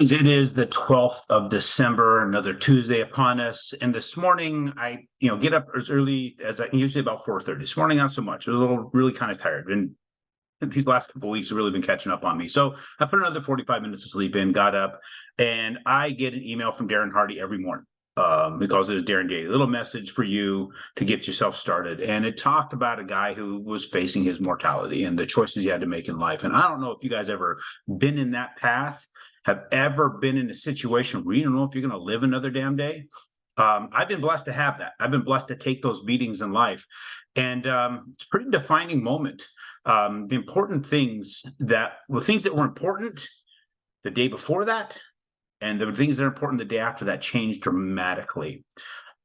It is the 12th of December, another Tuesday upon us. And this morning, I get up as early as I usually about 4:30. This morning, not so much. I was really kind of tired. And these last couple of weeks have really been catching up on me. So I put another 45 minutes of sleep in, got up, and I get an email from Darren Hardy every morning. He calls it his Darren Day, a little message for you to get yourself started. And it talked about a guy who was facing his mortality and the choices he had to make in life. And I don't know if you guys ever been in that path, have ever been in a situation where you don't know if you're going to live another damn day. I've been blessed to have that. I've been blessed to take those beatings in life. And it's a pretty defining moment. The important things that were important the day before that, and the things that are important the day after that changed dramatically.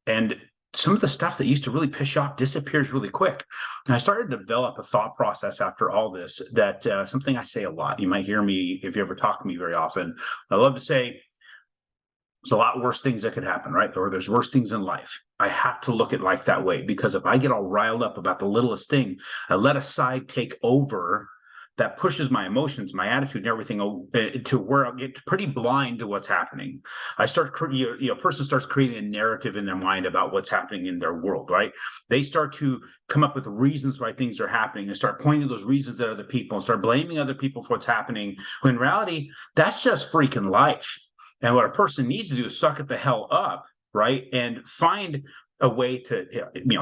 And some of the stuff that used to really piss you off disappears really quick. And I started to develop a thought process after all this that something I say a lot. You might hear me if you ever talk to me very often. I love to say there's a lot worse things that could happen, right? Or there's worse things in life. I have to look at life that way, because if I get all riled up about the littlest thing, I let a side take over that pushes my emotions, my attitude, and everything to where I get pretty blind to what's happening. A person starts creating a narrative in their mind about what's happening in their world, right? They start to come up with reasons why things are happening and start pointing those reasons at other people and start blaming other people for what's happening. When in reality, that's just freaking life. And what a person needs to do is suck it the hell up, right? And find a way to,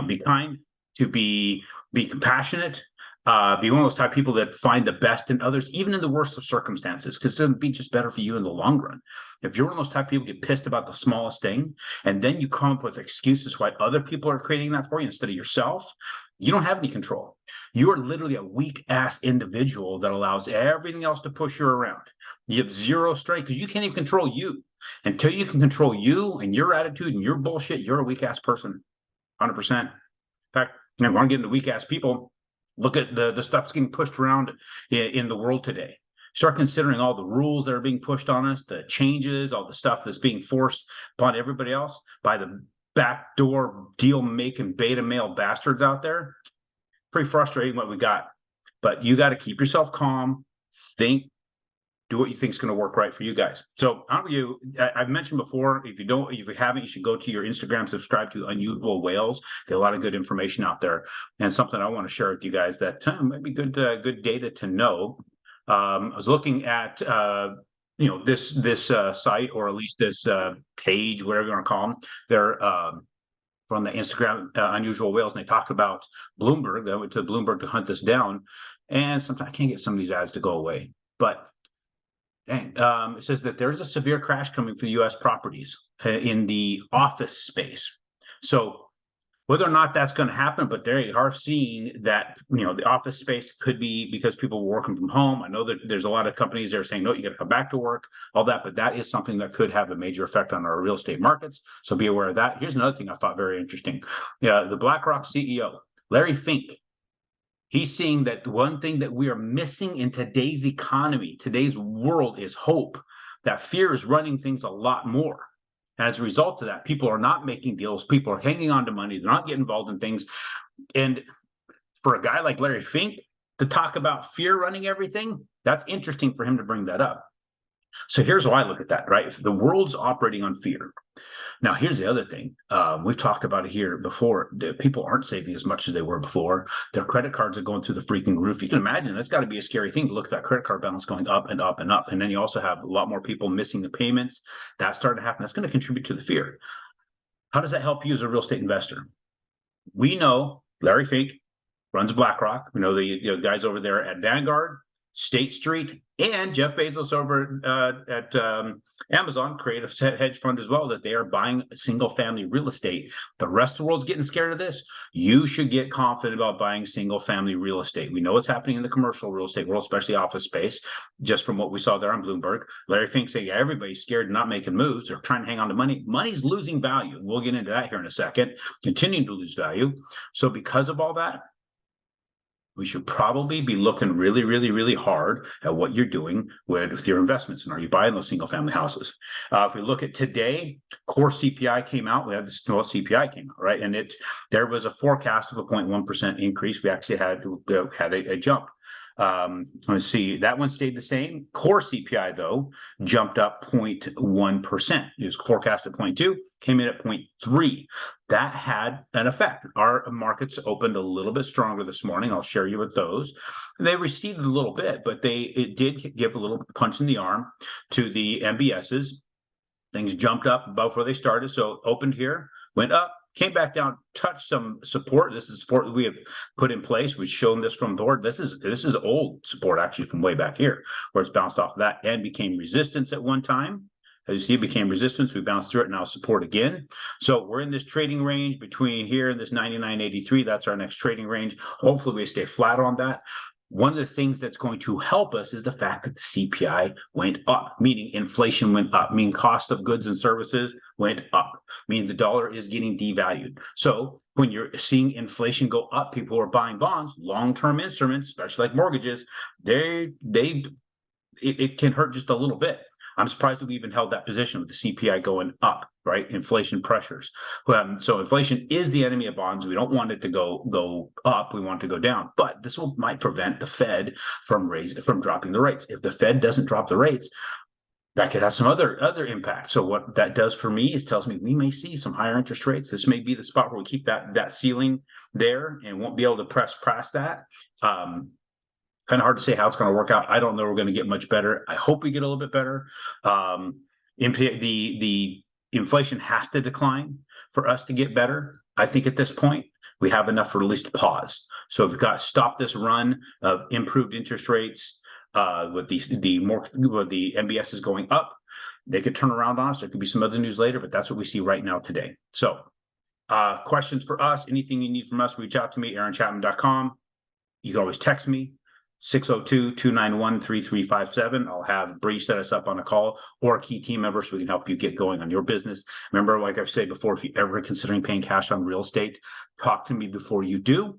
be kind, to be compassionate, be one of those type of people that find the best in others, even in the worst of circumstances, because it'll be just better for you in the long run. If you're one of those type of people get pissed about the smallest thing, and then you come up with excuses why other people are creating that for you instead of yourself, you don't have any control. You are literally a weak-ass individual that allows everything else to push you around. You have zero strength because you can't even control you. Until you can control you and your attitude and your bullshit, you're a weak-ass person, 100%. In fact, I want to get into weak-ass people. Look at the stuff that's getting pushed around in the world today. Start considering all the rules that are being pushed on us, the changes, all the stuff that's being forced upon everybody else by the backdoor deal-making beta male bastards out there. Pretty frustrating what we got. But you got to keep yourself calm, think, do what you think is going to work right for you guys. So I've mentioned before, if you haven't, you should go to your Instagram, subscribe to Unusual Whales. There's a lot of good information out there, and something I want to share with you guys that might be good data to know. I was looking at this site, or at least this page, whatever you want to call them. They're from the Instagram Unusual Whales, and they talked about Bloomberg. They went to Bloomberg to hunt this down, and sometimes I can't get some of these ads to go away, but it says that there's a severe crash coming for U.S. properties in the office space. So whether or not that's going to happen, but they are seeing that, the office space could be because people were working from home. I know that there's a lot of companies that are saying, no, you got to come back to work, all that, but that is something that could have a major effect on our real estate markets. So be aware of that. Here's another thing I thought very interesting. The BlackRock CEO, Larry Fink, he's seeing that one thing that we are missing in today's economy, today's world, is hope. That fear is running things a lot more. And as a result of that, people are not making deals. People are hanging on to money. They're not getting involved in things. And for a guy like Larry Fink to talk about fear running everything, that's interesting for him to bring that up. So here's how I look at that, right? If the world's operating on fear. Now, here's the other thing. We've talked about it here before. People aren't saving as much as they were before. Their credit cards are going through the freaking roof. You can imagine that's got to be a scary thing to look at that credit card balance going up and up and up. And then you also have a lot more people missing the payments. That's starting to happen. That's going to contribute to the fear. How does that help you as a real estate investor? We know Larry Fink runs BlackRock. We know the guys over there at Vanguard, State Street, and Jeff Bezos over at Amazon create a hedge fund as well, that they are buying single-family real estate. The rest of the world's getting scared of this. You should get confident about buying single-family real estate. We know what's happening in the commercial real estate world, especially office space, just from what we saw there on Bloomberg. Larry Fink saying everybody's scared and not making moves. They're trying to hang on to money. Money's losing value. We'll get into that here in a second, continuing to lose value. So because of all that, we should probably be looking really, really, really hard at what you're doing with your investments. And are you buying those single family houses? If we look at today, core CPI came out. We had this CPI came out, right? And there was a forecast of a 0.1% increase. We actually had a jump. Let's see, that one stayed the same. Core CPI, though, jumped up 0.1%. It was forecast at 0.2, came in at 0.3. That had an effect. Our markets opened a little bit stronger this morning. I'll share you with those. They receded a little bit, but it did give a little punch in the arm to the MBSs. Things jumped up above where they started. So opened here, went up, came back down, touched some support. This is support that we have put in place. We've shown this from the board. This is old support actually from way back here, where it's bounced off of that and became resistance at one time. As you see, it became resistance. We bounced through it, now support again. So we're in this trading range between here and this 99.83. That's our next trading range. Hopefully we stay flat on that. One of the things that's going to help us is the fact that the CPI went up, meaning inflation went up, meaning cost of goods and services went up, means the dollar is getting devalued. So when you're seeing inflation go up, people are buying bonds, long-term instruments, especially like mortgages, it can hurt just a little bit. I'm surprised that we even held that position with the CPI going up, right? Inflation pressures. So inflation is the enemy of bonds. We don't want it to go up. We want it to go down. But this might prevent the Fed from dropping the rates. If the Fed doesn't drop the rates, that could have some other impact. So what that does for me is tells me we may see some higher interest rates. This may be the spot where we keep that ceiling there and won't be able to press past that. Kind of hard to say how it's going to work out. I don't know we're going to get much better. I hope we get a little bit better. The inflation has to decline for us to get better. I think at this point, we have enough for at least a pause. So we've got to stop this run of improved interest rates with the MBS is going up. They could turn around on us. There could be some other news later, but that's what we see right now today. So questions for us, anything you need from us, reach out to me, aaron.chapman.com. You can always text me. 602-291-3357. I'll have Bree set us up on a call or a key team member so we can help you get going on your business. Remember, like I've said before, if you're ever considering paying cash on real estate, talk to me before you do.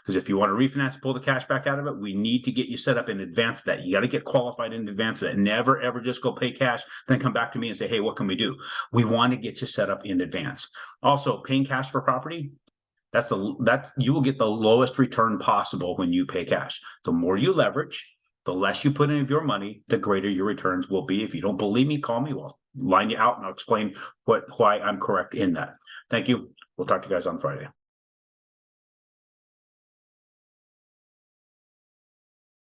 Because if you want to refinance, pull the cash back out of it, we need to get you set up in advance of that. You got to get qualified in advance of that. Never, ever just go pay cash, then come back to me and say, hey, what can we do? We want to get you set up in advance. Also, paying cash for property, you will get the lowest return possible when you pay cash. The more you leverage, the less you put in of your money, the greater your returns will be. If you don't believe me, call me. We'll line you out and I'll explain why I'm correct in that. Thank you. We'll talk to you guys on Friday.